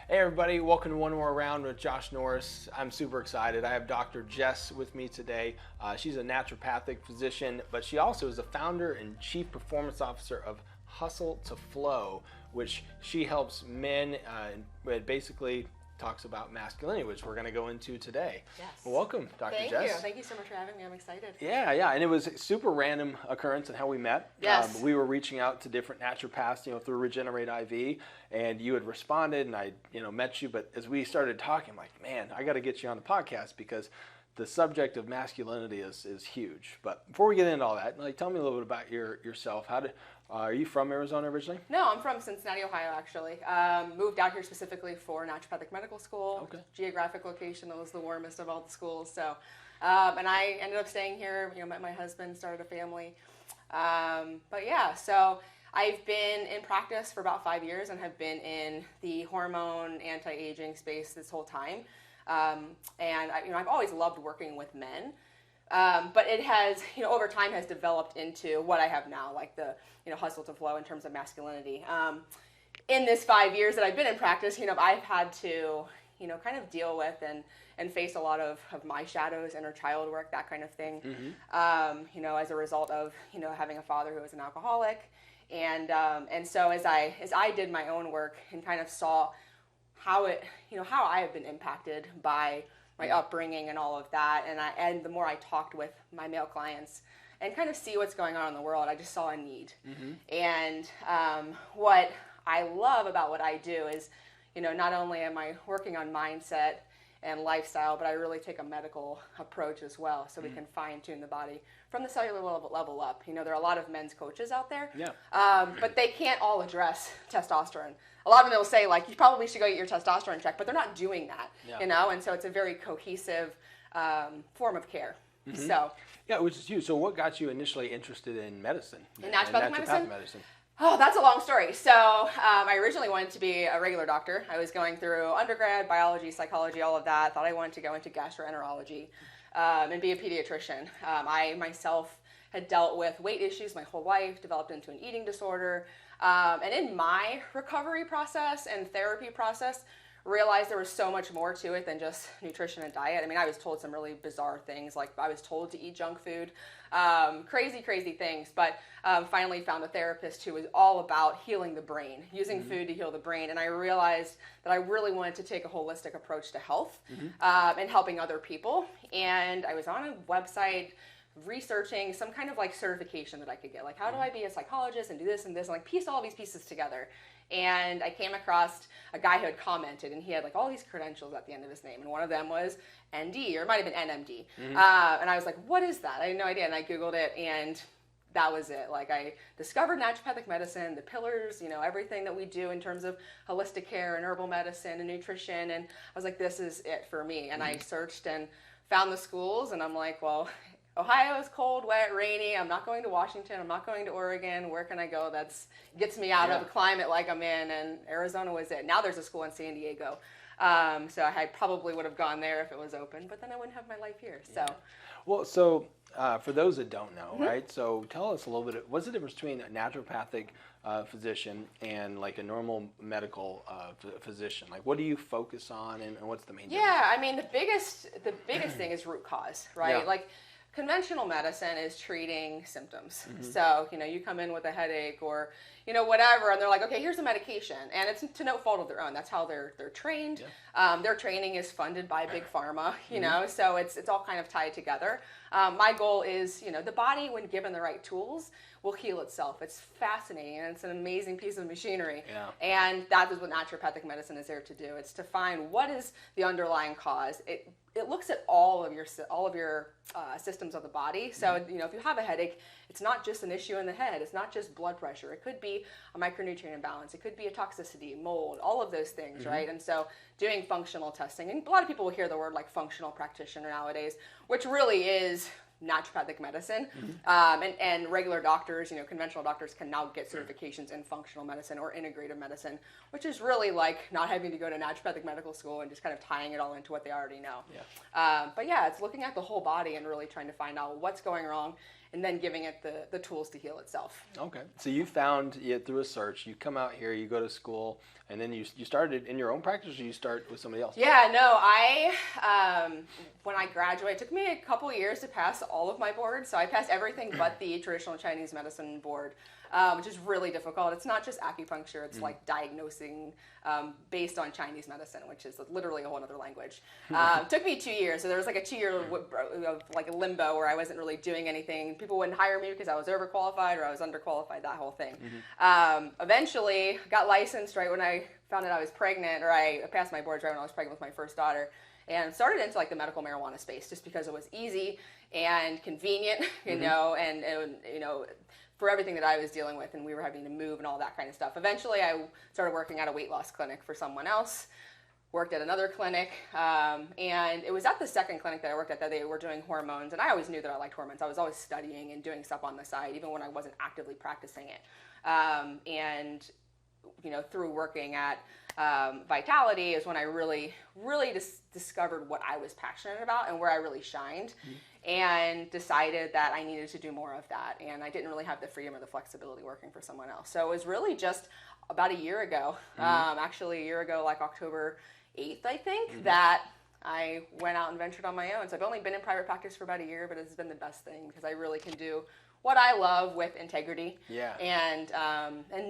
Hey everybody, welcome to one more round with Josh Norris. I'm super excited. I have Dr. Jess with me today. She's a naturopathic physician, but she also is the founder and chief performance officer of Hustle to Flow, which she helps men and basically talks about masculinity, which we're going to go into today. Yes. Well, welcome, Dr. Jess. Thank you so much for having me. I'm excited. Yeah, and it was a super random occurrence in how we met. Yes. We were reaching out to different naturopaths, through Regenerate IV, and you had responded, and I, met you. But as we started talking, I'm like, man, I got to get you on the podcast because the subject of masculinity is huge. But before we get into all that, tell me a little bit about yourself. Are you from Arizona originally? No, I'm from Cincinnati, Ohio, actually. Moved out here specifically for naturopathic medical school. Okay. Geographic location, that was the warmest of all the schools. So, and I ended up staying here, met my husband, started a family. So I've been in practice for about 5 years and have been in the hormone anti-aging space this whole time. And I've always loved working with men. But it has, over time has developed into what I have now, like the, hustle to flow in terms of masculinity. In this 5 years that I've been in practice, I've had to, kind of deal with and face a lot of my shadows, inner child work, that kind of thing. Mm-hmm. As a result of, having a father who was an alcoholic. And so as I did my own work and kind of saw how I have been impacted by my upbringing and all of that, and the more I talked with my male clients and kind of see what's going on in the world, I just saw a need. Mm-hmm. And what I love about what I do is, not only am I working on mindset and lifestyle, but I really take a medical approach as well, so we can fine tune the body from the cellular level up. There are a lot of men's coaches out there, but they can't all address testosterone. A lot of them will say, you probably should go get your testosterone checked, but they're not doing that, and so it's a very cohesive form of care. Mm-hmm. So, which is huge. So what got you initially interested in medicine? In naturopathic medicine? Oh, that's a long story. So I originally wanted to be a regular doctor. I was going through undergrad, biology, psychology, all of that. Thought I wanted to go into gastroenterology and be a pediatrician. I myself had dealt with weight issues my whole life, developed into an eating disorder. And in my recovery process and therapy process, realized there was so much more to it than just nutrition and diet. I was told some really bizarre things, like I was told to eat junk food, crazy things, but finally found a therapist who was all about healing the brain, using food to heal the brain. And I realized that I really wanted to take a holistic approach to health and helping other people. And I was on a website researching some kind of certification that I could get. How do I be a psychologist and do this and this, and piece all these pieces together. And I came across a guy who had commented, and he had all these credentials at the end of his name, and one of them was ND, or it might have been NMD. Mm-hmm. And I was like, what is that? I had no idea, and I Googled it, and that was it. I discovered naturopathic medicine, the pillars, everything that we do in terms of holistic care and herbal medicine and nutrition, and I was like, this is it for me. And I searched and found the schools, and I'm like, well, Ohio is cold, wet, rainy. I'm not going to Washington. I'm not going to Oregon. Where can I go that gets me out of a climate like I'm in? And Arizona was it. Now there's a school in San Diego. So I probably would have gone there if it was open, but then I wouldn't have my life here. So, Well, so for those that don't know, right? So tell us a little bit. What's the difference between a naturopathic physician and a normal medical physician? What do you focus on, and what's the main difference? The biggest thing is root cause, right? Yeah. Conventional medicine is treating symptoms. Mm-hmm. So, you come in with a headache or, whatever, and they're like, okay, here's a medication. And it's to no fault of their own. That's how they're trained. Yeah. Their training is funded by Big Pharma, so it's all kind of tied together. My goal is, the body, when given the right tools, will heal itself. It's fascinating, and it's an amazing piece of machinery. Yeah. And that is what naturopathic medicine is there to do. It's to find what is the underlying cause. It looks at all of your systems of the body. So, if you have a headache, it's not just an issue in the head. It's not just blood pressure. It could be a micronutrient imbalance. It could be a toxicity, mold, all of those things, right? And so doing functional testing, and a lot of people will hear the word functional practitioner nowadays, which really is naturopathic medicine. And regular doctors, conventional doctors can now get certifications in functional medicine or integrative medicine, which is really not having to go to naturopathic medical school and just kind of tying it all into what they already know. Yeah. But it's looking at the whole body and really trying to find out what's going wrong and then giving it the tools to heal itself. Okay. So you found it through a search. You come out here, you go to school, and then you started in your own practice, or you start with somebody else? Yeah, no, when I graduated, it took me a couple years to pass all of my boards. So I passed everything but the traditional Chinese medicine board, which is really difficult. It's not just acupuncture, it's like diagnosing based on Chinese medicine, which is literally a whole other language. It took me 2 years. So there was like a 2 year of like a limbo where I wasn't really doing anything. People wouldn't hire me because I was overqualified or I was underqualified, that whole thing. Eventually got licensed right when I found out I was pregnant, or I passed my boards right when I was pregnant with my first daughter, and started into like the medical marijuana space just because it was easy and convenient, you know, and you know, for everything that I was dealing with, and we were having to move and all that kind of stuff. Eventually, I started working at a weight loss clinic for someone else, worked at another clinic, and it was at the second clinic that I worked at that they were doing hormones, and I always knew that I liked hormones. I was always studying and doing stuff on the side, even when I wasn't actively practicing it. And you know, through working at Vitality is when I really discovered what I was passionate about and where I really shined, and decided that I needed to do more of that. And I didn't really have the freedom or the flexibility working for someone else. So it was really just about a year ago, actually a year ago, like October 8th, I think, that I went out and ventured on my own. So I've only been in private practice for about a year, but it's been the best thing because I really can do what I love with integrity, and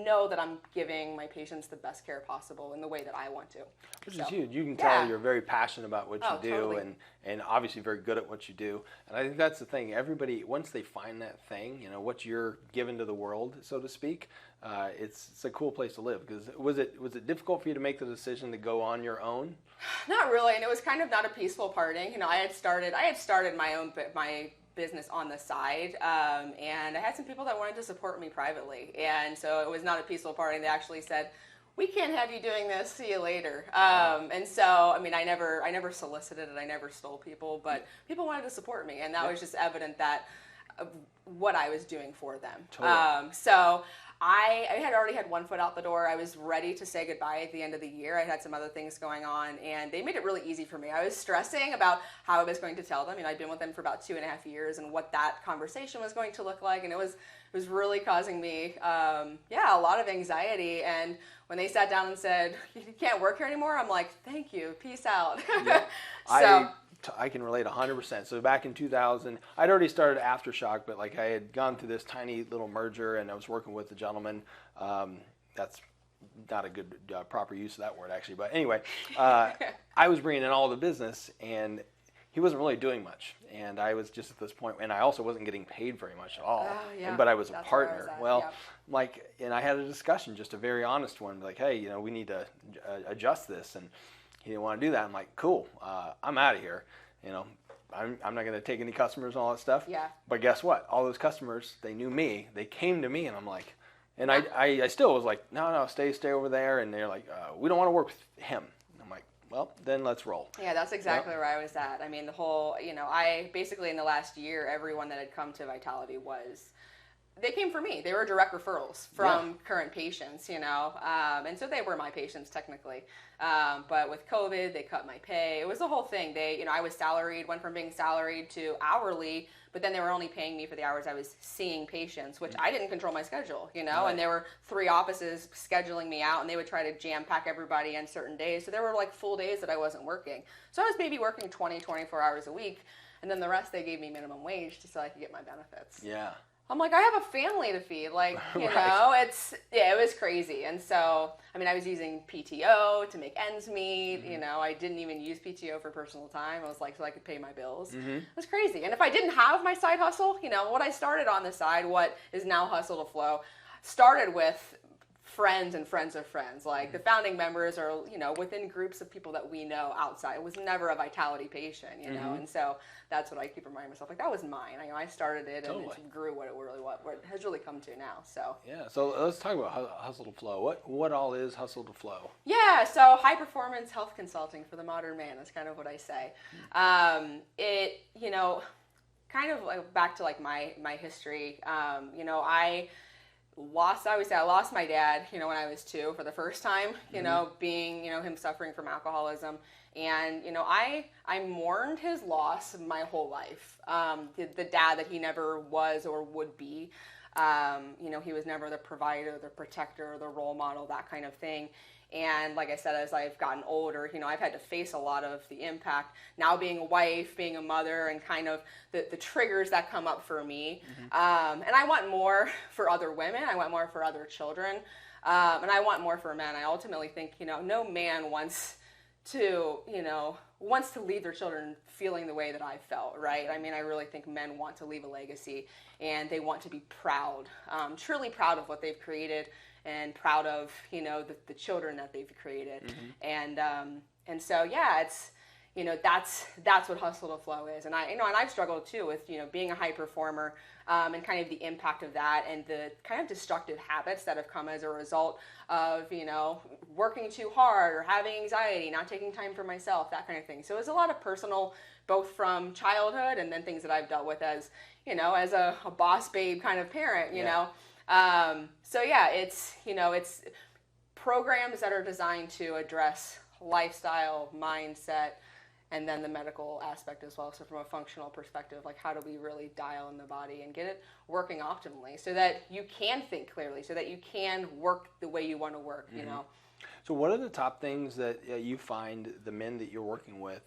know that I'm giving my patients the best care possible in the way that I want to. Which is huge. You can tell you're very passionate about what you do, totally. and obviously very good at what you do. And I think that's the thing. Everybody, once they find that thing, you know, what you're giving to the world, so to speak, it's a cool place to live. Because was it difficult for you to make the decision to go on your own? Not really, and it was kind of not a peaceful parting. You know, I had started my business on the side, and I had some people that wanted to support me privately, and so it was not a peaceful parting. They actually said, "We can't have you doing this. See you later." And so, I mean, I never solicited it. I never stole people, but people wanted to support me, and that was just evident that what I was doing for them. Totally. So I had already had one foot out the door. I was ready to say goodbye at the end of the year. I had some other things going on, and they made it really easy for me. I was stressing about how I was going to tell them. You know, I'd been with them for about 2.5 years, and what that conversation was going to look like, and it was really causing me, a lot of anxiety. And when they sat down and said, "You can't work here anymore," I'm like, "Thank you, peace out." Yeah. I can relate 100%. So back in 2000, I'd already started Aftershock, but like I had gone through this tiny little merger, and I was working with a gentleman. That's not a good proper use of that word, actually. But anyway, I was bringing in all the business, and he wasn't really doing much. And I was just at this point, and I also wasn't getting paid very much at all. But I was a partner. And I had a discussion, just a very honest one, like, "Hey, you know, we need to adjust this." And he didn't want to do that. I'm like, "Cool, I'm out of here. You know, I'm not going to take any customers and all that stuff." Yeah. But guess what? All those customers, they knew me. They came to me, and I'm like, and I still was like, no, stay over there. And they're like, "We don't want to work with him." And I'm like, "Well, then let's roll." Yeah, that's exactly where I was at. I mean, the whole, you know, I basically in the last year, everyone that had come to Vitality they came for me. They were direct referrals from current patients, you know, and so they were my patients technically. But with COVID, they cut my pay. It was the whole thing. I was salaried, went from being salaried to hourly, but then they were only paying me for the hours I was seeing patients, which I didn't control my schedule, you know, and there were 3 offices scheduling me out, and they would try to jam pack everybody on certain days. So there were like full days that I wasn't working. So I was maybe working 24 hours a week, and then the rest they gave me minimum wage just so I could get my benefits. Yeah. I'm like, I have a family to feed, like, you know, it was crazy. And so, I mean, I was using PTO to make ends meet, you know, I didn't even use PTO for personal time. I was like, so I could pay my bills. It was crazy. And if I didn't have my side hustle, you know, what I started on the side, what is now Hustle to Flow, started with friends and friends of friends. Like the founding members are, you know, within groups of people that we know outside. It was never a Vitality patient, you know, and so that's what I keep reminding myself. Like that was mine. I started it, and it grew what it has really come to now. So yeah. So let's talk about Hustle to Flow. What all is Hustle to Flow? Yeah. So high performance health consulting for the modern man is kind of what I say. It, you know, kind of like back to like my history. You know, I always say I lost my dad, when I was 2 for the first time, being, him suffering from alcoholism. And, I mourned his loss my whole life. The dad that he never was or would be. He was never the provider, the protector, the role model, that kind of thing. And like I said, as I've gotten older, I've had to face a lot of the impact. Now being a wife, being a mother, and kind of the triggers that come up for me. And I want more for other women. I want more for other children. And I want more for men. I ultimately think, no man wants to leave their children feeling the way that I felt, right? I mean, I really think men want to leave a legacy, and they want to be proud, truly proud of what they've created, and proud of, the children that they've created. And so, yeah, it's, that's what Hustle to Flow is. And I've struggled too with, being a high performer, and kind of the impact of that, and the kind of destructive habits that have come as a result of, working too hard or having anxiety, not taking time for myself, that kind of thing. So it's a lot of personal, both from childhood and then things that I've dealt with as, as a boss babe kind of parent, you know. So yeah, it's programs that are designed to address lifestyle, mindset, and then the medical aspect as well. So from a functional perspective, like how do we really dial in the body and get it working optimally so that you can think clearly, so that you can work the way you want to work, So what are the top things that you find the men that you're working with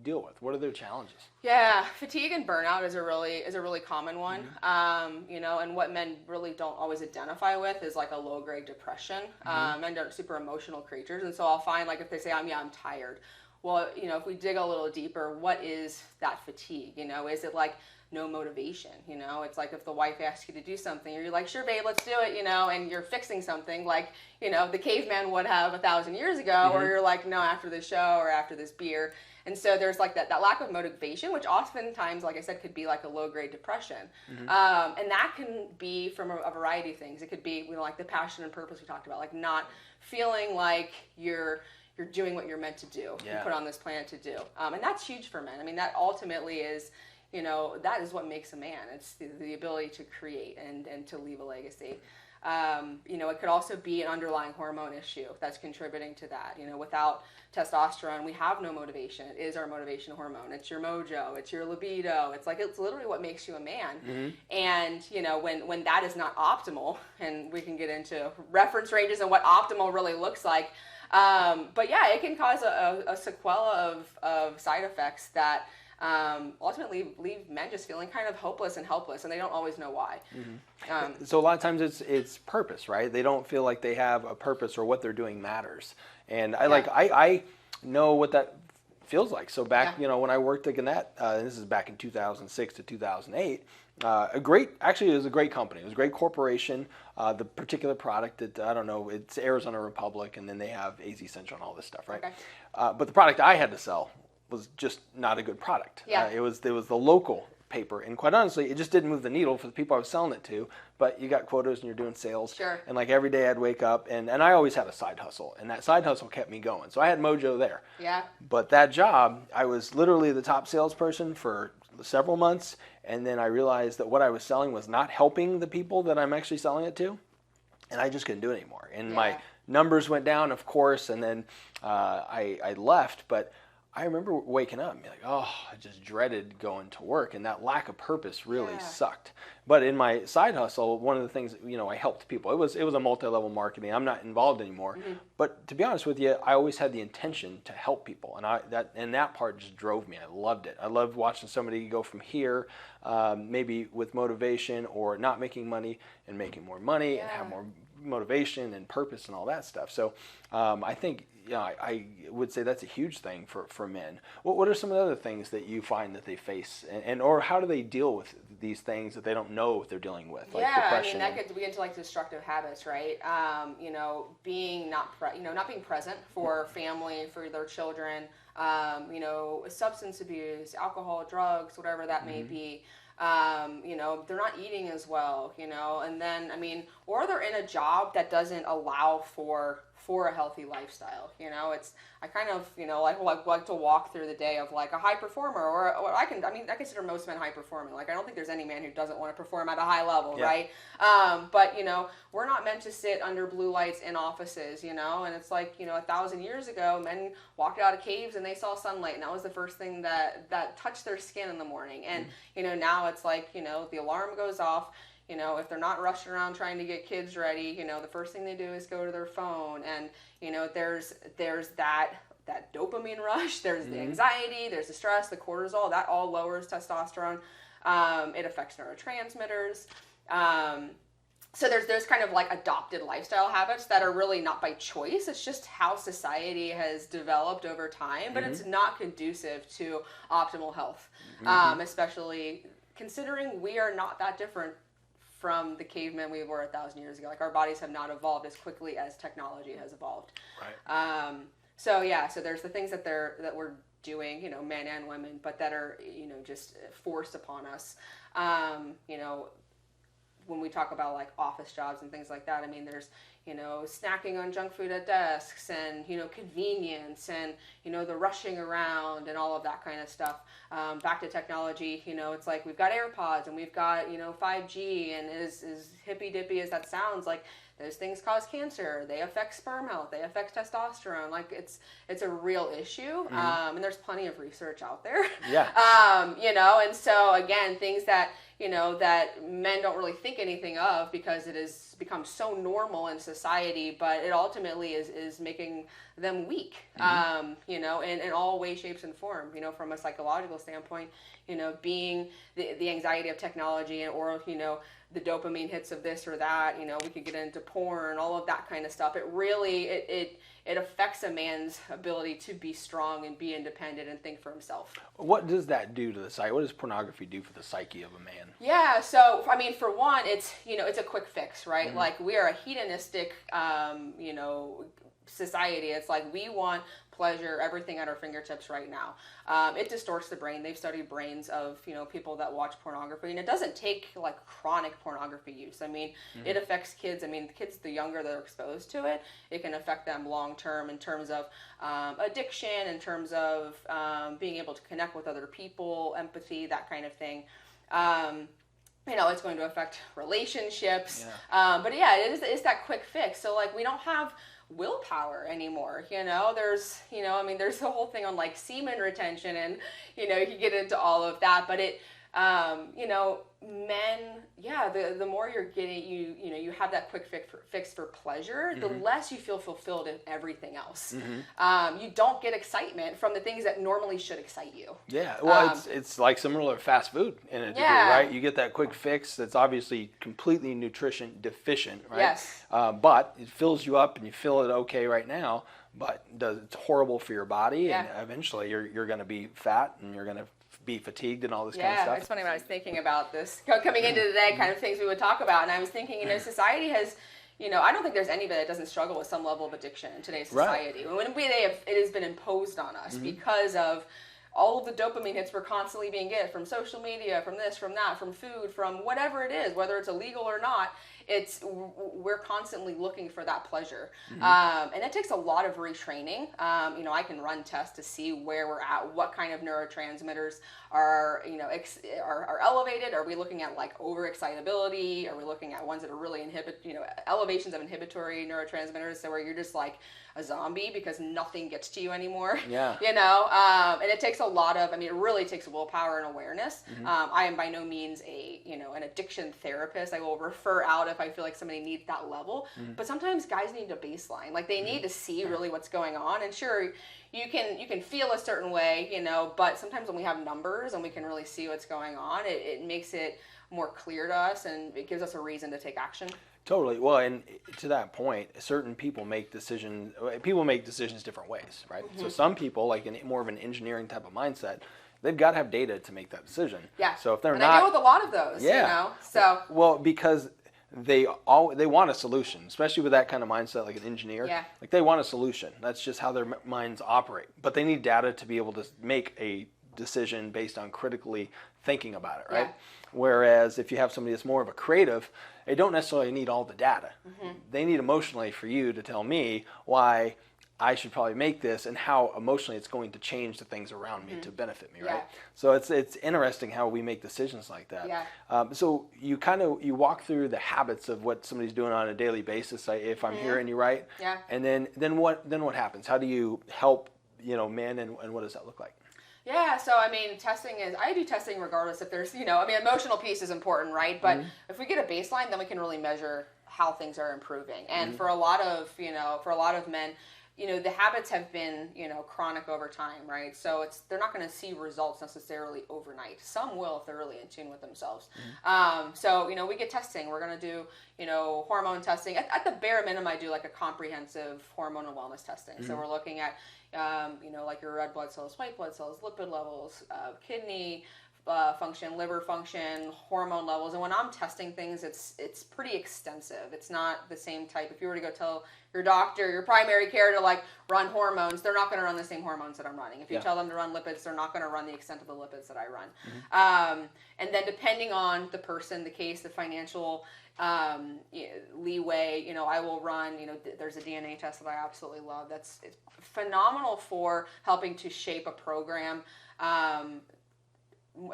deal with? What are their challenges? Yeah, fatigue and burnout is a really common one. And what men really don't always identify with is like a low-grade depression. Men are super emotional creatures, and so I'll find, like, if they say, I'm tired. Well, if we dig a little deeper, what is that fatigue? Is it like no motivation? It's like if the wife asks you to do something, you're like, sure, babe, let's do it, and you're fixing something like, the caveman would have 1,000 years ago, or you're like, no, after the show or after this beer. And so there's like that lack of motivation, which oftentimes, like I said, could be like a low-grade depression. And that can be from a variety of things. It could be, like the passion and purpose we talked about, like not feeling like you're doing what you're meant to do, you put on this planet to do. And that's huge for men. I mean, that ultimately is, that is what makes a man. It's the ability to create and to leave a legacy. It could also be an underlying hormone issue that's contributing to that. Without testosterone, we have no motivation. It is our motivation hormone. It's your mojo. It's your libido. It's literally what makes you a man. And, when that is not optimal, and we can get into reference ranges and what optimal really looks like, but yeah, it can cause a sequela of side effects that ultimately leave men just feeling kind of hopeless and helpless, and they don't always know why. So a lot of times it's purpose, right? They don't feel like they have a purpose or what they're doing matters. And I know what that feels like. So back, when I worked at Gannett, this is back in 2006 to 2008, it was a great company. It was a great corporation. The particular product that, I don't know, it's Arizona Republic, and then they have AZ Central and all this stuff, right? But the product I had to sell was just not a good product. It was the local paper, and quite honestly, it just didn't move the needle for the people I was selling it to. But you got quotas and you're doing sales. Sure. And like every day I'd wake up, and I always had a side hustle, and that side hustle kept me going. So I had mojo there. Yeah. But that job, I was literally the top salesperson for several months, and then I realized that what I was selling was not helping the people that I'm actually selling it to, and I just couldn't do it anymore. And my numbers went down, of course, and then I left, but I remember waking up and being like, oh, I just dreaded going to work, and that lack of purpose really sucked. But in my side hustle, one of the things, I helped people. It was a multi-level marketing. I'm not involved anymore. But to be honest with you, I always had the intention to help people, and that part just drove me. I loved it. I loved watching somebody go from here, maybe with motivation or not making money and making more money and have more motivation and purpose and all that stuff. So I think, I would say that's a huge thing for men. What are some of the other things that you find that they face, or how do they deal with these things that they don't know what they're dealing with, like depression? That could get into like destructive habits, right? Being not being present for family, for their children. Substance abuse, alcohol, drugs, whatever that may be. They're not eating as well, and then, or they're in a job that doesn't allow for for a healthy lifestyle. You know, I kind of, you know, like to walk through the day of like a high performer, or I consider most men high performing. Like, I don't think there's any man who doesn't want to perform at a high level, right? But, you know, we're not meant to sit under blue lights in offices, you know, and it's like, you know, 1,000 years ago, men walked out of caves and they saw sunlight, and that was the first thing that touched their skin in the morning. And, you know, now it's like, you know, the alarm goes off. You know, if they're not rushing around trying to get kids ready, you know, the first thing they do is go to their phone. And, you know, there's that dopamine rush, there's the anxiety, there's the stress, the cortisol, that all lowers testosterone. It affects neurotransmitters. So there's kind of like adopted lifestyle habits that are really not by choice. It's just how society has developed over time, but it's not conducive to optimal health, especially considering we are not that different from the cavemen we were 1,000 years ago. Like, our bodies have not evolved as quickly as technology has evolved. Right. So there's the things that we're doing, you know, men and women, but that are, you know, just forced upon us. You know, when we talk about like office jobs and things like that, I mean, there's, you know, snacking on junk food at desks, and, you know, convenience, and, you know, the rushing around and all of that kind of stuff. Back to technology, you know, it's like we've got AirPods and we've got, you know, 5G, and as hippy dippy as that sounds, like, those things cause cancer. They affect sperm health. They affect testosterone. Like, it's a real issue. And there's plenty of research out there. Yeah. You know, and so again, things that, you know, that men don't really think anything of because it has become so normal in society, but it ultimately is making them weak, you know, in all ways, shapes, and form, you know, from a psychological standpoint, you know, being the anxiety of technology, or, you know, the dopamine hits of this or that, you know, we could get into porn, all of that kind of stuff. It really, it affects a man's ability to be strong and be independent and think for himself. What does that do to the psyche? What does pornography do for the psyche of a man? Yeah, so, I mean, for one, it's, you know, it's a quick fix, right? Like, we are a hedonistic, you know, society. It's like we want pleasure, everything at our fingertips right now. It distorts the brain. They've studied brains of, you know, people that watch pornography, and it doesn't take like chronic pornography use. I mean, it affects kids. I mean, the kids, the younger they're exposed to it, it can affect them long term in terms of addiction, in terms of being able to connect with other people, empathy, that kind of thing. You know, it's going to affect relationships. But yeah, it's that quick fix. So like, we don't have willpower anymore, you know. There's, you know, I mean, there's the whole thing on like semen retention, and, you know, you can get into all of that, but it, you know, men, yeah, the more you're getting, you know, you have that quick fix for pleasure, the less you feel fulfilled in everything else. You don't get excitement from the things that normally should excite you. Yeah, well, it's like similar to fast food in a degree, right? You get that quick fix that's obviously completely nutrition deficient, right? Yes. But it fills you up and you feel it okay right now, but it's horrible for your body, and eventually you're going to be fat, and you're going to be fatigued and all this kind of stuff. Yeah, it's funny when I was thinking about this coming into the day, kind of things we would talk about, and I was thinking, you know, society has, you know, I don't think there's anybody that doesn't struggle with some level of addiction in today's society. Right. It has been imposed on us because of all of the dopamine hits we're constantly being get from social media, from this, from that, from food, from whatever it is, whether it's illegal or not. We're constantly looking for that pleasure. And it takes a lot of retraining. You know, I can run tests to see where we're at, what kind of neurotransmitters are, you know, are elevated. Are we looking at like overexcitability? Are we looking at ones that are really elevations of inhibitory neurotransmitters, so where you're just like a zombie because nothing gets to you anymore? Yeah. You know, and it takes a lot of, I mean, it really takes willpower and awareness. I am by no means an addiction therapist. I will refer out if I feel like somebody needs that level, but sometimes guys need a baseline. Like, they need to see really what's going on, and sure, you can feel a certain way, you know, but sometimes when we have numbers and we can really see what's going on, it makes it more clear to us, and it gives us a reason to take action. Totally. Well, and to that point, certain people make decisions different ways, right? So some people, like in more of an engineering type of mindset, they've got to have data to make that decision. Yeah. So if they're and not, I deal with a lot of those. Yeah. You know. So. Well, because they want a solution, especially with that kind of mindset, like an engineer. Yeah. Like, they want a solution. That's just how their minds operate. But they need data to be able to make a decision based on critically thinking about it, right? Yeah. Whereas if you have somebody that's more of a creative, they don't necessarily need all the data. They need emotionally for you to tell me why I should probably make this and how emotionally it's going to change the things around me to benefit me, right? So it's interesting how we make decisions like that. So you walk through the habits of what somebody's doing on a daily basis, if I'm hearing you right. And then what happens? How do you help men, and what does that look like? Yeah, so I mean, I do testing regardless if there's, emotional piece is important, right? But if we get a baseline, then we can really measure how things are improving. And for a lot of men, the habits have been, chronic over time, right? So they're not going to see results necessarily overnight. Some will if they're really in tune with themselves. So, we get testing. We're going to do, hormone testing. At the bare minimum, I do like a comprehensive hormonal wellness testing. So we're looking at, like your red blood cells, white blood cells, lipid levels, kidney function, liver function, hormone levels. And when I'm testing things, it's pretty extensive. It's not the same type. If you were to go tell your doctor, your primary care to run hormones, they're not going to run the same hormones that I'm running. If you tell them to run lipids, they're not going to run the extent of the lipids that I run. And then depending on the person, the case, the financial leeway, I will run, there's a DNA test that I absolutely love. It's phenomenal for helping to shape a program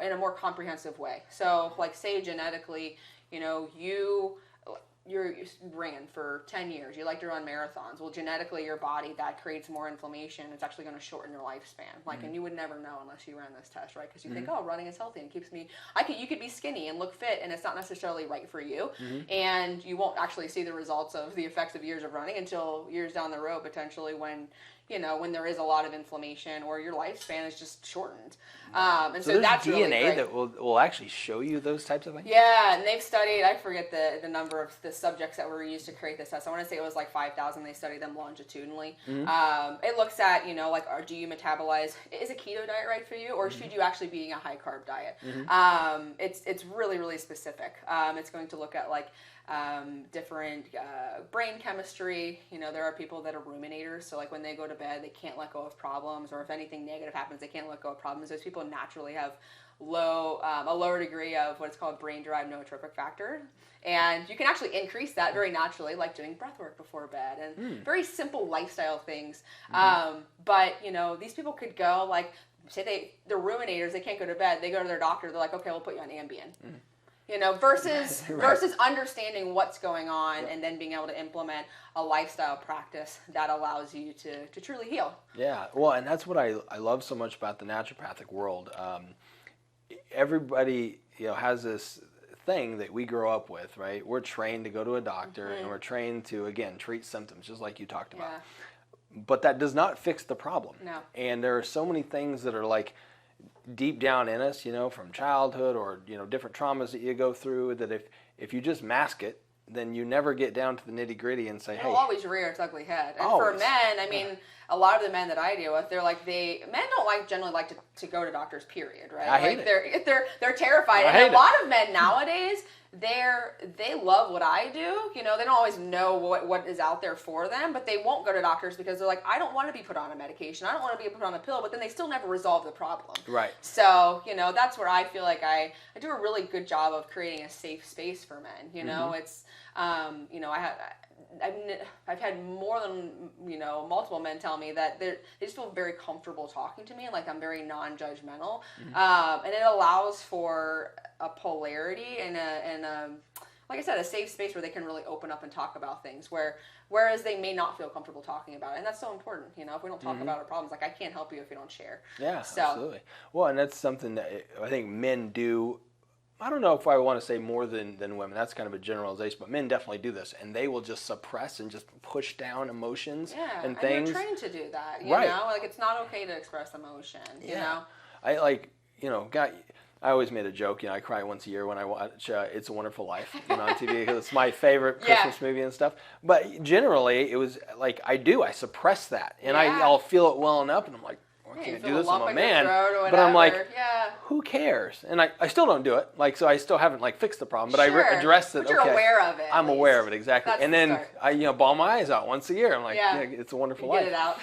in a more comprehensive way. So say genetically, you ran for 10 years, you like to run marathons. Well, genetically, your body, that creates more inflammation. It's actually going to shorten your lifespan. And you would never know unless you ran this test, right? Because you think, oh, running is healthy and keeps me, you could be skinny and look fit, and it's not necessarily right for you. And you won't actually see the results of the effects of years of running until years down the road, potentially when there is a lot of inflammation or your lifespan is just shortened. And so that's DNA really that will actually show you those types of things? Yeah, and they've studied, I forget the number of the subjects that were used to create this test. I want to say it was 5,000. They studied them longitudinally. It looks at, do you metabolize, is a keto diet right for you, or should you actually be eating a high carb diet? It's really, really specific. It's going to look at different brain chemistry. There are people that are ruminators, so when they go to bed, they can't let go of problems, or if anything negative happens, they can't let go of problems. Those people naturally have a lower degree of what's called brain-derived neurotrophic factor, and you can actually increase that very naturally, like doing breath work before bed and very simple lifestyle things. But these people could go say they're ruminators, they can't go to bed, they go to their doctor, they're like, okay, we'll put you on Ambien. Versus understanding what's going on and then being able to implement a lifestyle practice that allows you to truly heal. Yeah, well, and that's what I love so much about the naturopathic world. Everybody, has this thing that we grow up with, right? We're trained to go to a doctor and we're trained to, again, treat symptoms, just like you talked about. But that does not fix the problem. No. And there are so many things that are deep down in us, from childhood or, different traumas that you go through, that if you just mask it, then you never get down to the nitty gritty and say, hey. It'll always rear its ugly head. And always. For men, I mean, a lot of the men that I deal with, they're men don't generally like to go to doctors, period, right? I hate it. They're terrified. And a lot of men nowadays, they love what I do. They don't always know what is out there for them, but they won't go to doctors because they're I don't want to be put on a medication. I don't want to be put on a pill, but then they still never resolve the problem. Right. So, that's where I feel like I do a really good job of creating a safe space for men. It's, I've had more than, multiple men tell me that they just feel very comfortable talking to me, I'm very non-judgmental. And it allows for a polarity and like I said, a safe space where they can really open up and talk about things, whereas they may not feel comfortable talking about it. And that's so important. If we don't talk about our problems, I can't help you if you don't share. Yeah, absolutely. Well, and that's something that I think men do. I don't know if I want to say more than women. That's kind of a generalization, but men definitely do this, and they will just suppress and just push down emotions and things. And you're trained to do that, you right. know? It's not okay to express emotion, you know? I always made a joke, I cry once a year when I watch It's a Wonderful Life on TV because it's my favorite Christmas movie and stuff. But generally, it was I suppress that, and I'll feel it welling up, and I'm like, I can't do this, I'm a man. But I'm like, who cares? And I still don't do it. So I still haven't fixed the problem, but I addressed it. But you're aware of it. I'm aware of it, exactly. That's and then the I bawl my eyes out once a year. I'm like, it's a wonderful life. Get it out.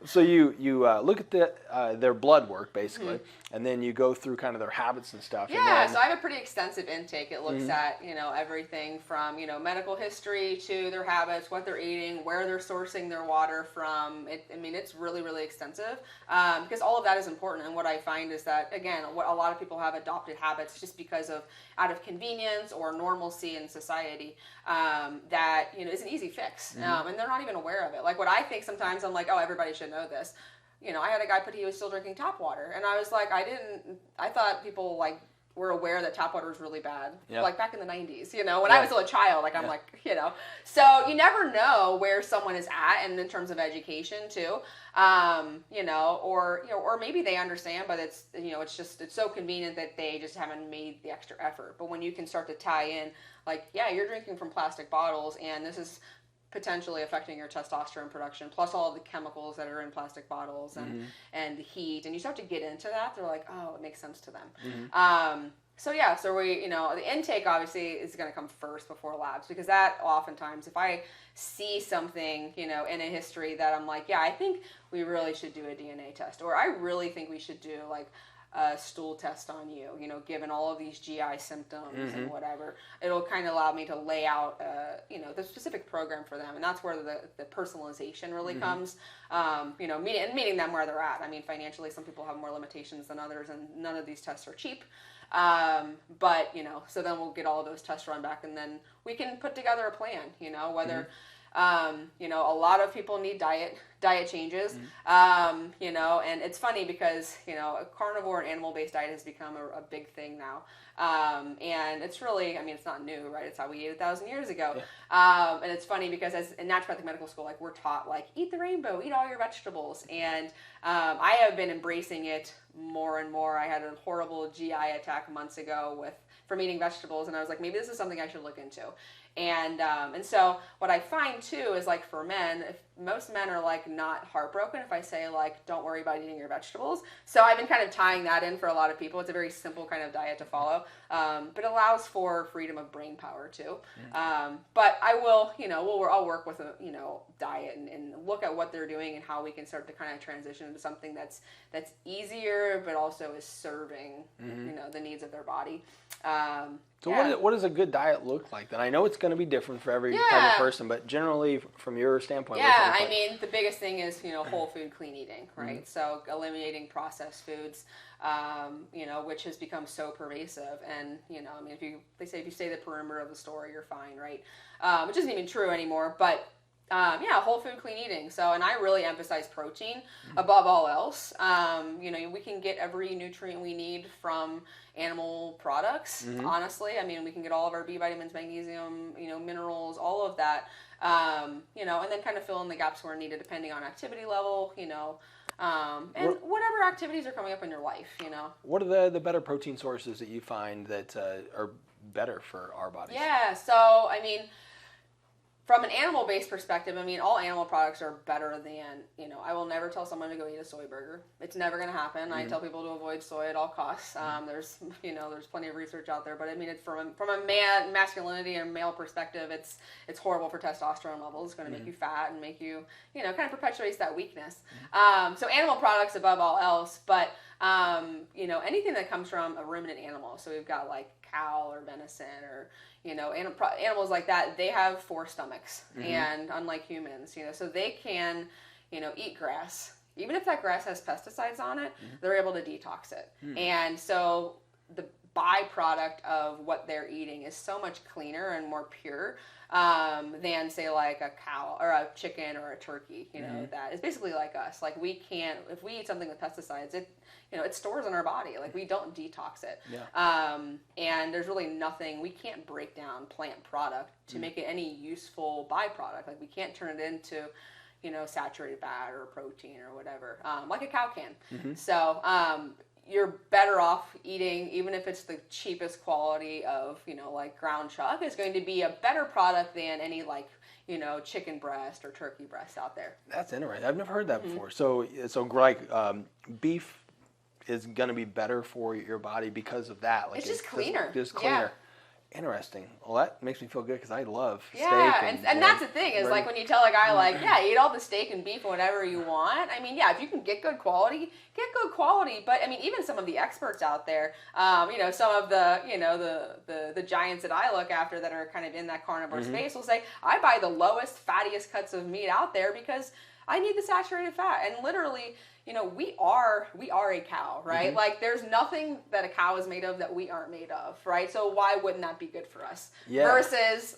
So you look at their blood work basically, and then you go through kind of their habits and stuff. Yeah, and then, so I have a pretty extensive intake. It looks at, everything from, medical history to their habits, what they're eating, where they're sourcing their water from. It's really, really extensive because all of that is important. And what I find is that, again, what a lot of people have adopted habits just because of out of convenience or normalcy in society that, is an easy fix. And they're not even aware of it. Like what I think sometimes, I'm like, oh, everybody should know this. I had a guy he was still drinking tap water, and I was like, I thought people like were aware that tap water was really bad, like back in the 90s, when I was still a child, like I'm like, so you never know where someone is at, and in terms of education too, or maybe they understand, but it's, it's so convenient that they just haven't made the extra effort. But when you can start to tie in, like, yeah, you're drinking from plastic bottles, and this is potentially affecting your testosterone production, plus all of the chemicals that are in plastic bottles and the heat, and you start to get into that, they're like, oh, it makes sense to them. So we, the intake obviously is going to come first before labs, because that oftentimes, if I see something, in a history that I'm like, yeah, I think we really should do a DNA test, or I really think we should do like a stool test on you, given all of these GI symptoms and whatever, it'll kind of allow me to lay out, the specific program for them. And that's where the personalization really comes, meeting them where they're at. I mean, financially, some people have more limitations than others, and none of these tests are cheap. But, so then we'll get all of those tests run back, and then we can put together a plan, whether, a lot of people need diet changes, and it's funny because, a carnivore and animal-based diet has become a big thing now. And it's really, it's not new, right? It's how we ate 1,000 years ago. Yeah. And it's funny because as in naturopathic medical school, like we're taught like, eat the rainbow, eat all your vegetables. And I have been embracing it more and more. I had a horrible GI attack months ago from eating vegetables, and I was like, maybe this is something I should look into. And so what I find too is like for men, most men are like not heartbroken if I say like, don't worry about eating your vegetables. So I've been kind of tying that in for a lot of people. It's a very simple kind of diet to follow, but allows for freedom of brain power too. But I will, I'll work with a, diet and look at what they're doing and how we can start to kind of transition into something that's easier, but also is serving, the needs of their body. So what does a good diet look like then? I know it's going to be different for every person, but generally from your standpoint, the biggest thing is, whole food, clean eating, right? So eliminating processed foods, which has become so pervasive. And, they say if you stay the perimeter of the store, you're fine, right? Which isn't even true anymore, but whole food, clean eating. So, and I really emphasize protein above all else. We can get every nutrient we need from animal products, honestly. We can get all of our B vitamins, magnesium, minerals, all of that, and then kind of fill in the gaps where needed depending on activity level, and whatever activities are coming up in your life, What are the better protein sources that you find that are better for our bodies? Yeah, so, from an animal-based perspective, all animal products are better than, I will never tell someone to go eat a soy burger. It's never going to happen. I tell people to avoid soy at all costs. There's plenty of research out there, but it's from a masculinity and male perspective, it's horrible for testosterone levels. It's going to make you fat and make you, kind of perpetuates that weakness. So animal products above all else, but, anything that comes from a ruminant animal. So we've got like cow or venison or, animals like that, they have 4 stomachs, and unlike humans, so they can, eat grass. Even if that grass has pesticides on it, they're able to detox it. And so the byproduct of what they're eating is so much cleaner and more pure than say like a cow or a chicken or a turkey, that is basically like us. Like if we eat something with pesticides, it stores in our body. Like we don't detox it. Yeah. And there's really nothing, we can't break down plant product to make it any useful byproduct. Like we can't turn it into, saturated fat or protein or whatever, like a cow can. So, you're better off eating, even if it's the cheapest quality of, like ground chuck, is going to be a better product than any like, chicken breast or turkey breast out there. That's interesting. I've never heard that before. So like beef is going to be better for your body because of that. Like it's just cleaner. Just cleaner. Interesting. Well, that makes me feel good because I love steak. And that's the thing is like when you tell a guy like, yeah, eat all the steak and beef and whatever you want. I mean, yeah, if you can get good quality, get good quality. But I mean, even some of the experts out there, some of the, the giants that I look after that are kind of in that carnivore space will say, I buy the lowest, fattiest cuts of meat out there because I need the saturated fat. And literally, we are a cow, right? Like there's nothing that a cow is made of that we aren't made of, right? So why wouldn't that be good for us? Yeah. Versus,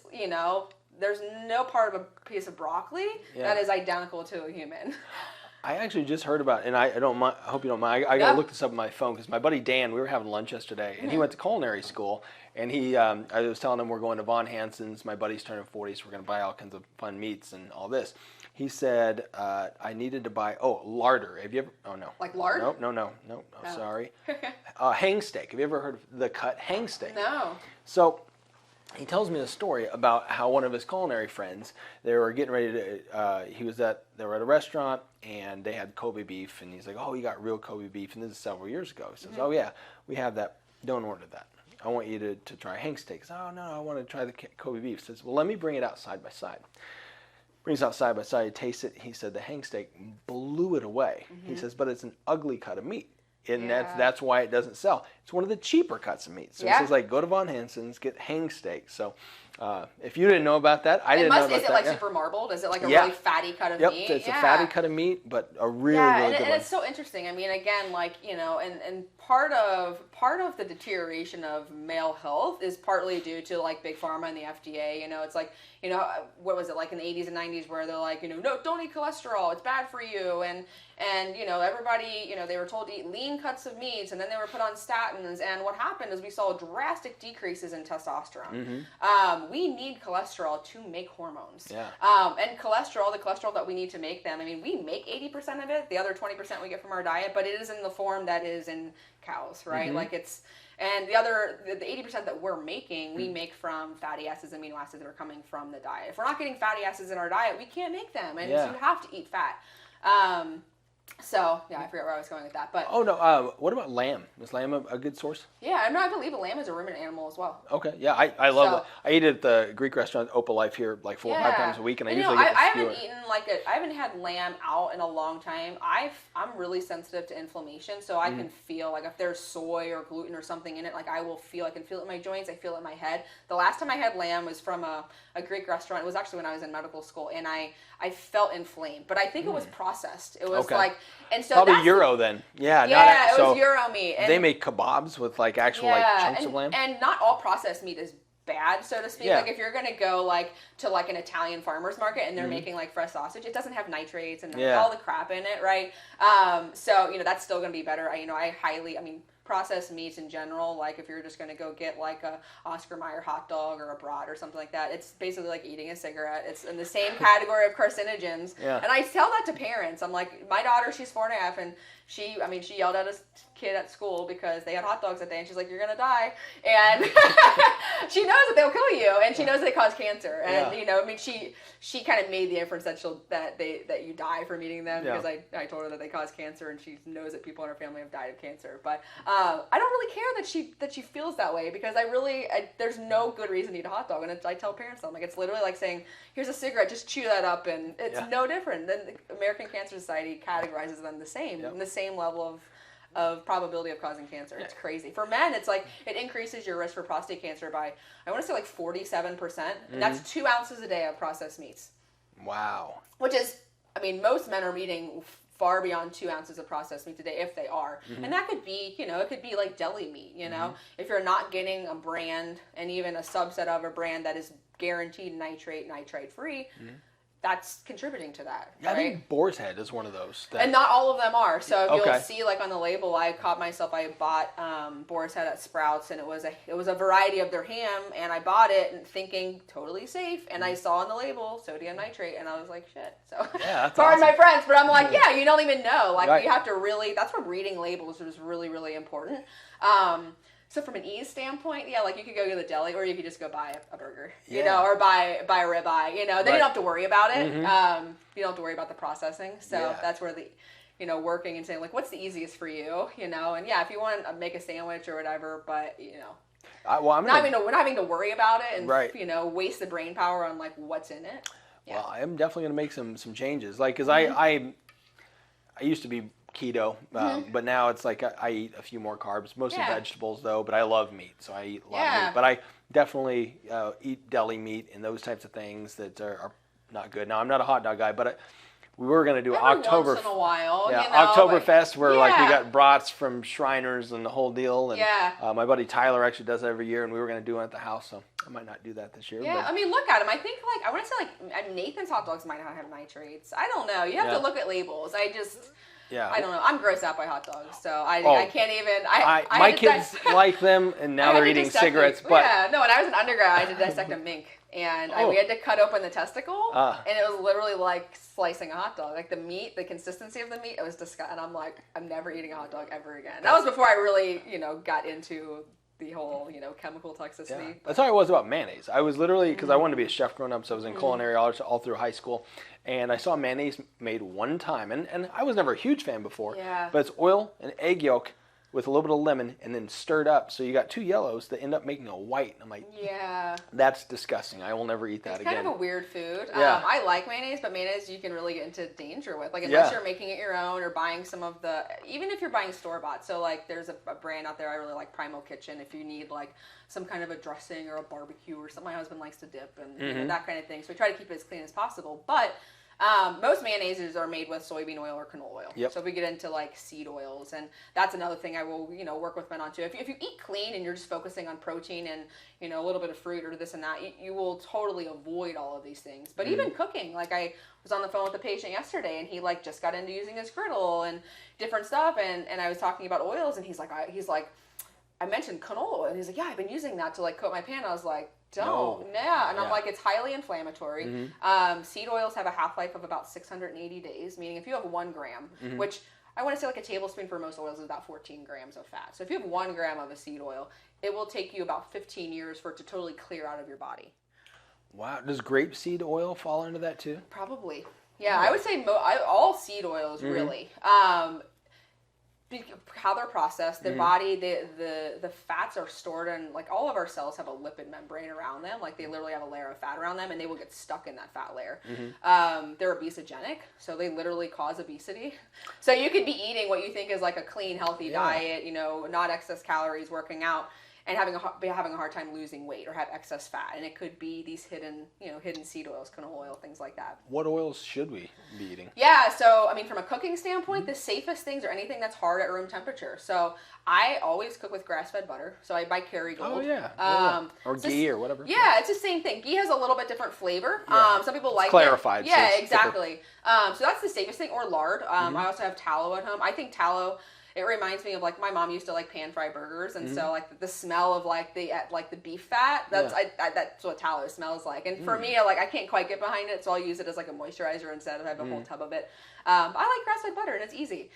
there's no part of a piece of broccoli that is identical to a human. I actually just heard about it, and I don't mind, I hope you don't mind. I got to look this up on my phone because my buddy Dan, we were having lunch yesterday, and he went to culinary school, and I was telling him we're going to Von Hansen's. My buddy's turning 40, so we're going to buy all kinds of fun meats and all this. He said I needed to buy larder. Have you ever? Oh no. Like lard? No. Sorry. Hang steak. Have you ever heard of the cut hang steak? No. So he tells me a story about how one of his culinary friends, they were getting ready to. They were at a restaurant and they had Kobe beef, and he's like, "Oh, you got real Kobe beef," and this is several years ago. He says, "Oh yeah, we have that. Don't order that. I want you to try hang steak." Says, "Oh no, I want to try the Kobe beef." Says, "Well, let me bring it out side by side." Brings out side by side, he tastes it. He said the hang steak blew it away. He says, but it's an ugly cut of meat. And that's why it doesn't sell. It's one of the cheaper cuts of meat. So he says, like, go to Von Hansen's, get hang steak. So if you didn't know about that, I didn't know about that. Is it like super marbled? Is it like a really fatty cut of meat? Yep, it's a fatty cut of meat, but a really good one. And it's so interesting. I mean, again, like, and part of the deterioration of male health is partly due to like big pharma and the FDA. It's like, what was it, like in the 80s and 90s where they're like, no, don't eat cholesterol, it's bad for you. And everybody, they were told to eat lean cuts of meats, and then they were put on statins. And what happened is we saw drastic decreases in testosterone. We need cholesterol to make hormones. Yeah. And cholesterol, the cholesterol that we need to make them, I mean, we make 80% of it. The other 20% we get from our diet, but it is in the form that is in cows, right? Like and the 80% that we're making, we make from fatty acids, amino acids that are coming from the diet. If we're not getting fatty acids in our diet, we can't make them. And so you have to eat fat. So, I forget where I was going with that, but... Oh, no, what about lamb? Is lamb a good source? Yeah, I believe a lamb is a ruminant animal as well. Okay, yeah, I love it. I eat it at the Greek restaurant, Opal Life here, like 4 or 5 times a week, and I usually get to skewer it. I haven't had lamb out in a long time. I'm really sensitive to inflammation, so I can feel, like, if there's soy or gluten or something in it, like, I can feel it in my joints, I feel it in my head. The last time I had lamb was from a Greek restaurant. It was actually when I was in medical school, and I felt inflamed, but I think it was processed. It was and so probably Euro then. Yeah, it was Euro meat. And they make kebabs with like actual like chunks of lamb. And not all processed meat is bad, so to speak. Like if you're gonna go like to like an Italian farmer's market and they're making like fresh sausage, it doesn't have nitrates and all the crap in it, right? So that's still gonna be better. Processed meats in general, like if you're just going to go get like a Oscar Mayer hot dog or a brat or something like that, it's basically like eating a cigarette. It's in the same category of carcinogens. And I tell that to parents. I'm like, my daughter, she's 4.5, and she yelled at a kid at school because they had hot dogs that day, and she's like, you're going to die. And she knows that they'll kill you, and she knows they cause cancer. And, she kind of made the inference that you die from eating them because I told her that they cause cancer, and she knows that people in her family have died of cancer. But I don't really care that she feels that way because there's no good reason to eat a hot dog. And I tell parents, I'm like, it's literally like saying, here's a cigarette, just chew that up, and it's no different. Then the American Cancer Society categorizes them the same, in the same level of probability of causing cancer. It's crazy. For men, it's like it increases your risk for prostate cancer by, I want to say like 47%. And that's 2 ounces a day of processed meats. Wow. Which is, most men are eating far beyond 2 ounces of processed meat today, if they are. And that could be, it could be like deli meat, if you're not getting a brand and even a subset of a brand that is guaranteed nitrate free, that's contributing to that. I think boar's head is one of those. And not all of them are. So you'll see, like on the label, I bought boar's head at Sprouts, and it was a variety of their ham, and I bought it and thinking totally safe, and I saw on the label sodium nitrate, and I was like, shit. So that's pardon my French, but I'm like, you don't even know. Like you have to really. That's where reading labels is really, really important. So from an ease standpoint, like you could go to the deli, or you could just go buy a burger, or buy a ribeye, then you don't have to worry about it. You don't have to worry about the processing. So that's where the, working and saying like, what's the easiest for you, and if you want to make a sandwich or whatever, but Not having to worry about it and right. waste the brain power on like what's in it. Yeah. Well, I am definitely going to make some changes. Like, because I used to be keto, but now it's like I eat a few more carbs, mostly vegetables though, but I love meat, so I eat a lot of meat. But I definitely eat deli meat and those types of things that are not good. Now, I'm not a hot dog guy, but we were going to do Once in a while, Oktoberfest, where like we got brats from Shriners and the whole deal. And my buddy Tyler actually does it every year, and we were going to do it at the house, so I might not do that this year. Yeah, but. I mean, look at them. I think I want to say Nathan's hot dogs might not have nitrates. I don't know. You have to look at labels. I don't know. I'm grossed out by hot dogs, so I can't even. My kids like them, and now they're eating cigarettes. But no. When I was an undergrad, I had to dissect a mink. And we had to cut open the testicle, and it was literally like slicing a hot dog. Like the meat, the consistency of the meat, it was disgusting. And I'm like, I'm never eating a hot dog ever again. That was before I really, got into the whole, chemical toxicity. Yeah. That's how I was about mayonnaise. I was literally, because I wanted to be a chef growing up, so I was in culinary arts all through high school. And I saw mayonnaise made one time, and I was never a huge fan before. Yeah. But it's oil and egg yolk with a little bit of lemon and then stirred up. So you got two yellows that end up making a white. I'm like, that's disgusting. I will never eat that again. It's kind of a weird food. Yeah. I like mayonnaise, but mayonnaise you can really get into danger with. Like unless you're making it your own or buying some of the, even if you're buying store-bought. So like there's a brand out there I really like, Primal Kitchen, if you need like some kind of a dressing or a barbecue or something my husband likes to dip and that kind of thing. So we try to keep it as clean as possible. But most mayonnaises are made with soybean oil or canola oil. Yep. So if we get into like seed oils, and that's another thing I will, work with men on too. If you eat clean and you're just focusing on protein and, a little bit of fruit or this and that, you will totally avoid all of these things. But even cooking, like I was on the phone with a patient yesterday and he like just got into using his griddle and different stuff. And I was talking about oils and he's like, I mentioned canola oil. And he's like, yeah, I've been using that to like coat my pan. I was like, don't. And I'm like, it's highly inflammatory. Seed oils have a half-life of about 680 days, meaning if you have 1 gram, which I want to say like a tablespoon for most oils is about 14 grams of fat. So if you have 1 gram of a seed oil, it will take you about 15 years for it to totally clear out of your body. Wow. Does grapeseed oil fall into that too? Probably. Yeah, I would say all seed oils really. How they're processed, their body, the fats are stored in, like all of our cells have a lipid membrane around them, like they literally have a layer of fat around them and they will get stuck in that fat layer. They're obesogenic, so they literally cause obesity. So you could be eating what you think is like a clean, healthy diet, not excess calories, working out, and having a hard time losing weight or have excess fat. And it could be these hidden seed oils, canola oil, things like that. What oils should we be eating? Yeah, so, I mean, from a cooking standpoint, the safest things are anything that's hard at room temperature. So I always cook with grass-fed butter. So I buy Kerrygold. Oh, yeah. Or ghee or whatever. Yeah, it's the same thing. Ghee has a little bit different flavor. Some people like clarified. it. Yeah, exactly. So that's the safest thing. Or lard. I also have tallow at home. I think tallow... It reminds me of like my mom used to like pan fry burgers, and so like the smell of like the beef fat. That's that's what tallow smells like. And for me, I can't quite get behind it, so I'll use it as like a moisturizer instead. I have a whole tub of it. I like grass-fed butter, and it's easy.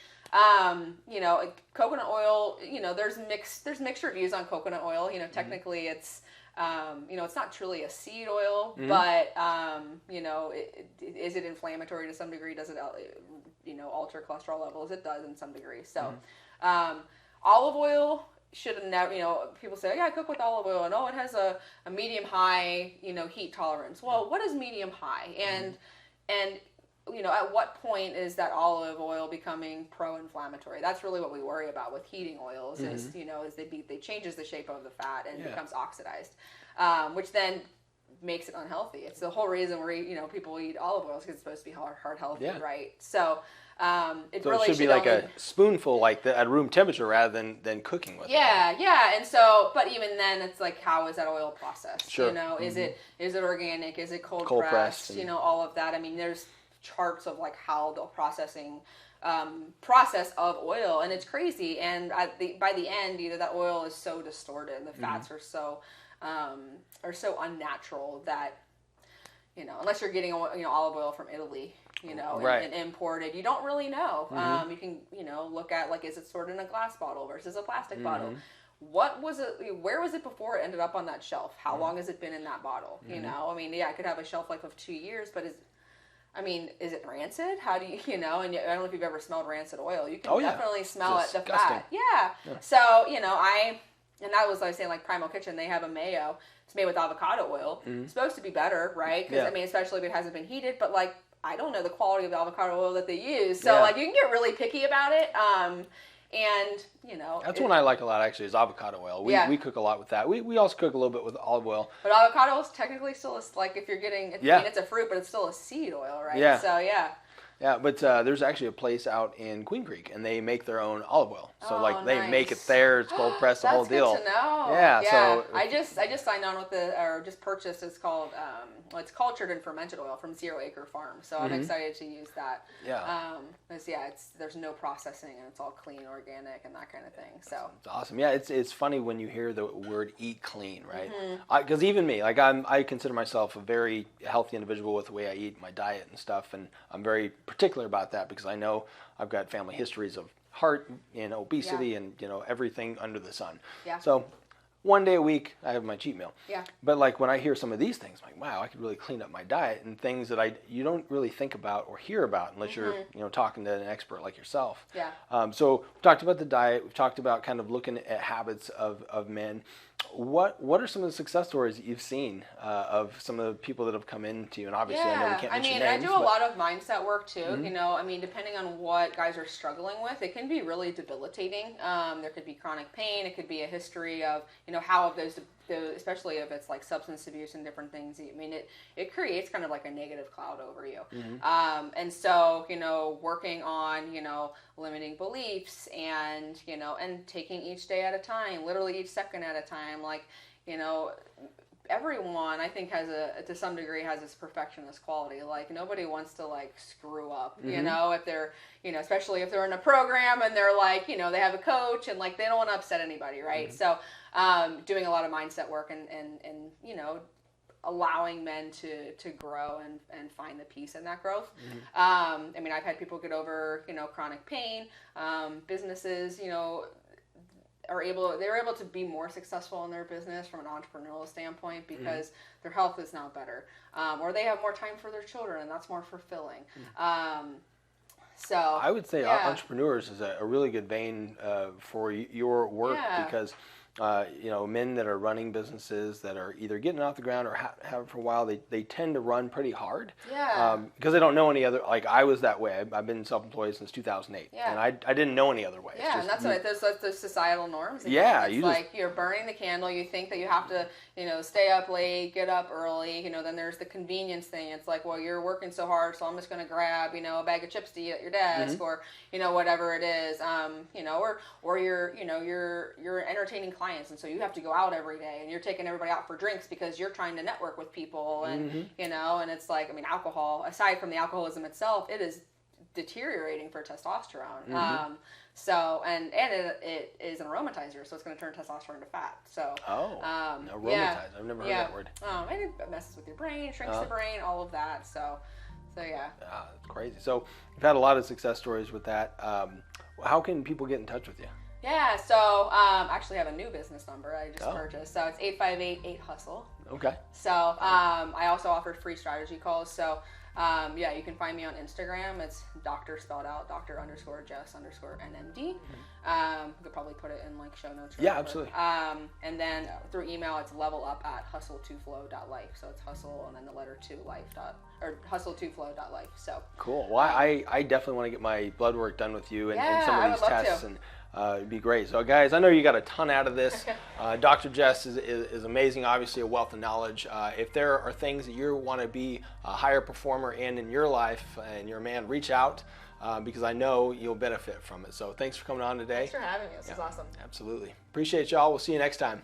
Coconut oil. There's mixed reviews on coconut oil. Technically it's. It's not truly a seed oil, but is it inflammatory to some degree? Does it alter cholesterol levels? It does in some degree. So olive oil should never, people say, I cook with olive oil, and it has a medium high heat tolerance. Well, what is medium high? And at what point is that olive oil becoming pro-inflammatory? That's really what we worry about with heating oils is they changes the shape of the fat and becomes oxidized, which then makes it unhealthy. It's the whole reason people eat olive oils, because it's supposed to be heart healthy, right? So really should be like a spoonful at room temperature rather than cooking with it. Yeah. And so, but even then, it's like, how is that oil processed? Sure. Is it organic? Is it cold pressed? All of that. I mean, there's charts of like how the process of oil, and it's crazy. And by the end, either that oil is so distorted, and the fats are so unnatural that unless you're getting olive oil from Italy, and imported, you don't really know. You can look at like, is it stored in a glass bottle versus a plastic bottle? What was it? Where was it before it ended up on that shelf? How long has it been in that bottle? I mean, it could have a shelf life of 2 years, but is it rancid? How do you, and I don't know if you've ever smelled rancid oil. You can definitely smell it, the fat. Yeah. So, And that was, like I was saying, like Primal Kitchen, they have a mayo. It's made with avocado oil. It's supposed to be better, right? Because, I mean, especially if it hasn't been heated. But, like, I don't know the quality of the avocado oil that they use. So, like, you can get really picky about it. And, you know. That's one I like a lot, actually, is avocado oil. We cook a lot with that. We also cook a little bit with olive oil. But avocado is technically still, like, if you're getting, I mean, it's a fruit, but it's still a seed oil, right? Yeah. So, Yeah, but there's actually a place out in Queen Creek, and they make their own olive oil. So they make it there. It's cold pressed, the whole deal. That's good to know. Yeah. So I just signed on with just purchased. It's called it's cultured and fermented oil from Zero Acre Farm. So I'm excited to use that. Yeah. Because there's no processing and it's all clean, organic, and that kind of thing. So it's awesome. Yeah, it's funny when you hear the word eat clean, right? Because even me, like I consider myself a very healthy individual with the way I eat, my diet and stuff, and I'm very particular about that because I know I've got family histories of heart and obesity and everything under the sun. Yeah. So one day a week I have my cheat meal. Yeah. But like when I hear some of these things, I'm like, wow, I could really clean up my diet, and things that you don't really think about or hear about unless you're talking to an expert like yourself. Yeah. So we've talked about the diet. We've talked about kind of looking at habits of men. What are some of the success stories that you've seen of some of the people that have come into you? And obviously, I know we can't mention names. I do a lot of mindset work too. You know, I mean, depending on what guys are struggling with, it can be really debilitating. There could be chronic pain. It could be a history of how of those, especially if it's like substance abuse and different things. I mean, it creates kind of like a negative cloud over you. And so, working on, limiting beliefs and, and taking each day at a time, literally each second at a time. Like, everyone I think to some degree has this perfectionist quality. Like nobody wants to like screw up, if they're, especially if they're in a program and they're like, they have a coach and like, they don't want to upset anybody. Right. So, doing a lot of mindset work and allowing men to grow and find the peace in that growth. I mean, I've had people get over, chronic pain, businesses, they're able to be more successful in their business from an entrepreneurial standpoint because their health is now better, or they have more time for their children and that's more fulfilling. So I would say entrepreneurs is a really good vein for your work because men that are running businesses that are either getting off the ground or have it for a while, they tend to run pretty hard. Because they don't know any other, like I was that way. I've been self-employed since 2008. And I didn't know any other way. And that's what there's the societal norms. Again. It's like you're burning the candle. You think that you have to, stay up late, get up early. Then there's the convenience thing. It's like, well, you're working so hard, so I'm just going to grab, a bag of chips to eat at your desk or, whatever it is. Or you're entertaining clients, and so you have to go out every day and you're taking everybody out for drinks because you're trying to network with people and and it's like, I mean, alcohol, aside from the alcoholism itself, it is deteriorating for testosterone. So and it is an aromatizer, so it's going to turn testosterone to fat. So aromatizer, I've never heard that word. And it messes with your brain, shrinks the brain, all of that. So yeah. That's crazy. So you've had a lot of success stories with that. How can people get in touch with you? Yeah, so actually I have a new business number I just purchased. So it's 858-8-HUSTLE. Okay. So I also offer free strategy calls. So you can find me on Instagram. It's Dr. spelled out, Dr._Jess _NMD. You could probably put it in like show notes. Yeah, absolutely. And then through email, it's levelup@hustle2flow.life. So it's hustle and then the letter 2 life or hustle2flow.life. So cool. Well, I definitely want to get my blood work done with you and some of these tests and it'd be great. So guys, I know you got a ton out of this. Dr. Jess is amazing, obviously a wealth of knowledge. If there are things that you want to be a higher performer in your life and you're a man, reach out because I know you'll benefit from it. So thanks for coming on today. Thanks for having me. This is awesome. Absolutely. Appreciate y'all. We'll see you next time.